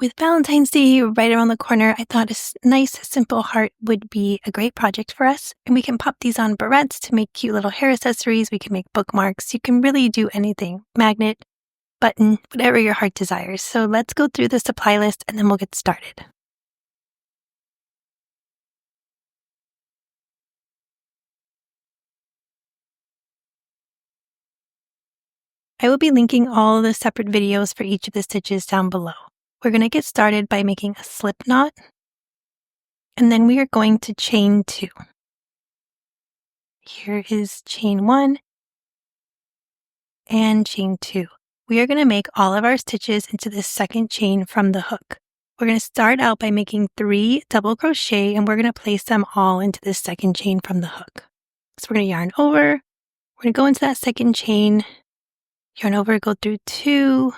With Valentine's Day right around the corner, I thought a nice, simple heart would be a great project for us. And we can pop these on barrettes to make cute little hair accessories. We can make bookmarks. You can really do anything. Magnet, button, whatever your heart desires. So let's go through the supply list and then we'll get started. I will be linking all the separate videos for each of the stitches down below. We're going to get started by making a slip knot, and then we are going to chain 2. Here is chain 1 and chain 2. We are going to make all of our stitches into the second chain from the hook. We're going to start out by making 3 double crochet, and we're going to place them all into the second chain from the hook. So we're going to yarn over, we're going to go into that second chain, yarn over, go through 2,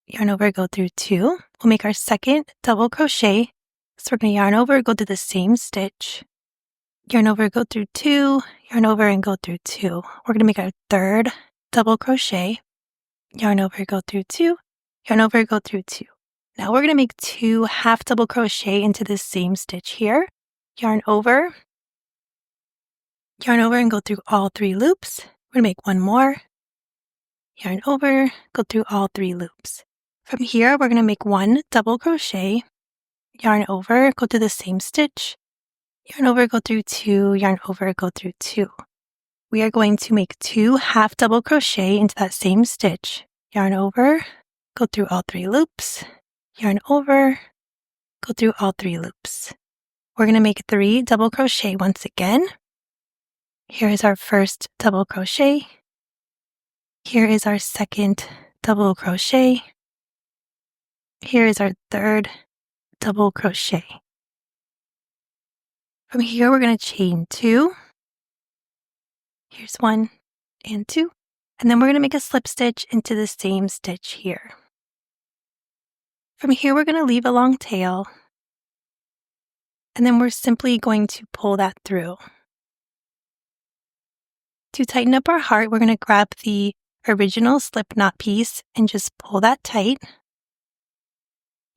yarn over, go through 2. We'll make our second double crochet. So we're going to yarn over, go through the same stitch, yarn over, go through 2, yarn over, and go through 2. We're going to make our third double crochet, yarn over, go through 2, yarn over, go through 2. Now we're going to make 2 half double crochet into the same stitch here, yarn over, and go through all 3 loops. We're going to make 1 more, yarn over, go through all 3 loops. From here, we're going to make 1 double crochet, yarn over, go through the same stitch, yarn over, go through 2, yarn over, go through 2. We are going to make 2 half double crochet into that same stitch, yarn over, go through all 3 loops, yarn over, go through all 3 loops. We're going to make 3 double crochet once again. Here is our first double crochet. Here is our second double crochet. Here is our third double crochet. From here, we're going to chain 2. Here's 1 and 2. And then we're going to make a slip stitch into the same stitch here. From here, we're going to leave a long tail. And then we're simply going to pull that through. To tighten up our heart, we're going to grab the original slip knot piece and just pull that tight.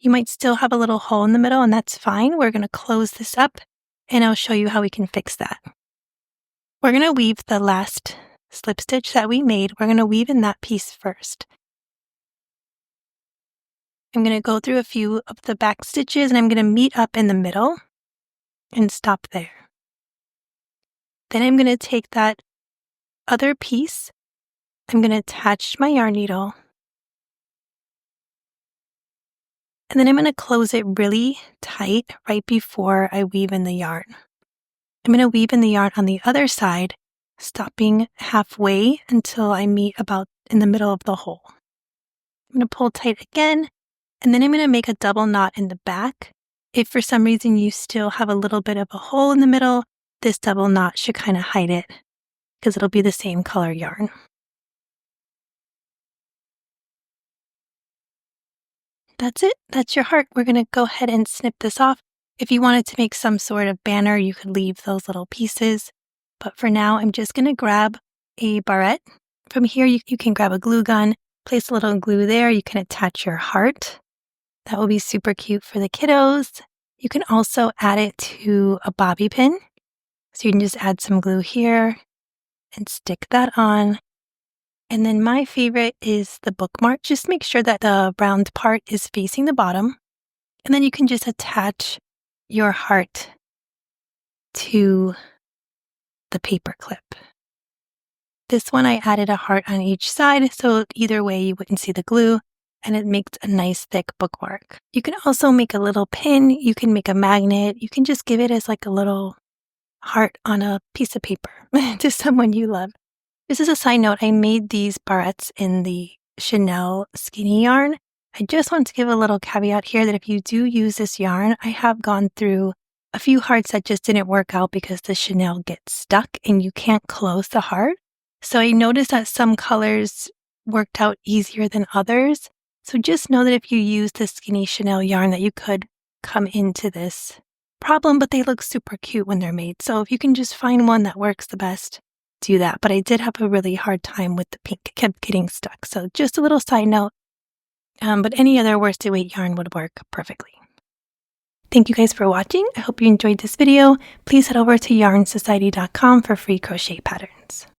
You might still have a little hole in the middle, and that's fine. We're going to close this up, and I'll show you how we can fix that. We're going to weave the last slip stitch that we made. We're going to weave in that piece first. I'm going to go through a few of the back stitches, and I'm going to meet up in the middle and stop there. Then I'm going to take that other piece. I'm going to attach my yarn needle. And then I'm going to close it really tight right before I weave in the yarn. I'm going to weave in the yarn on the other side, stopping halfway until I meet about in the middle of the hole. I'm going to pull tight again, and then I'm going to make a double knot in the back. If for some reason you still have a little bit of a hole in the middle, this double knot should kind of hide it because it'll be the same color yarn. That's it. That's your heart. We're going to go ahead and snip this off. If you wanted to make some sort of banner, you could leave those little pieces. But for now, I'm just going to grab a barrette. From here, you can grab a glue gun, place a little glue there. You can attach your heart. That will be super cute for the kiddos. You can also add it to a bobby pin. So you can just add some glue here and stick that on. And then my favorite is the bookmark. Just make sure that the round part is facing the bottom. And then you can just attach your heart to the paper clip. This one I added a heart on each side, so either way you wouldn't see the glue, and it makes a nice thick bookmark. You can also make a little pin. You can make a magnet. You can just give it as like a little heart on a piece of paper to someone you love. This is a side note. I made these barrettes in the Chanel skinny yarn. I just want to give a little caveat here that if you do use this yarn, I have gone through a few hearts that just didn't work out because the Chanel gets stuck and you can't close the heart. So I noticed that some colors worked out easier than others. So just know that if you use the skinny Chanel yarn that you could come into this problem, but they look super cute when they're made. So if you can just find one that works the best, do that. But I did have a really hard time with the pink. It kept getting stuck. So just a little side note. but any other worsted weight yarn would work perfectly. Thank you guys for watching. I hope you enjoyed this video. Please head over to yarnsociety.com for free crochet patterns.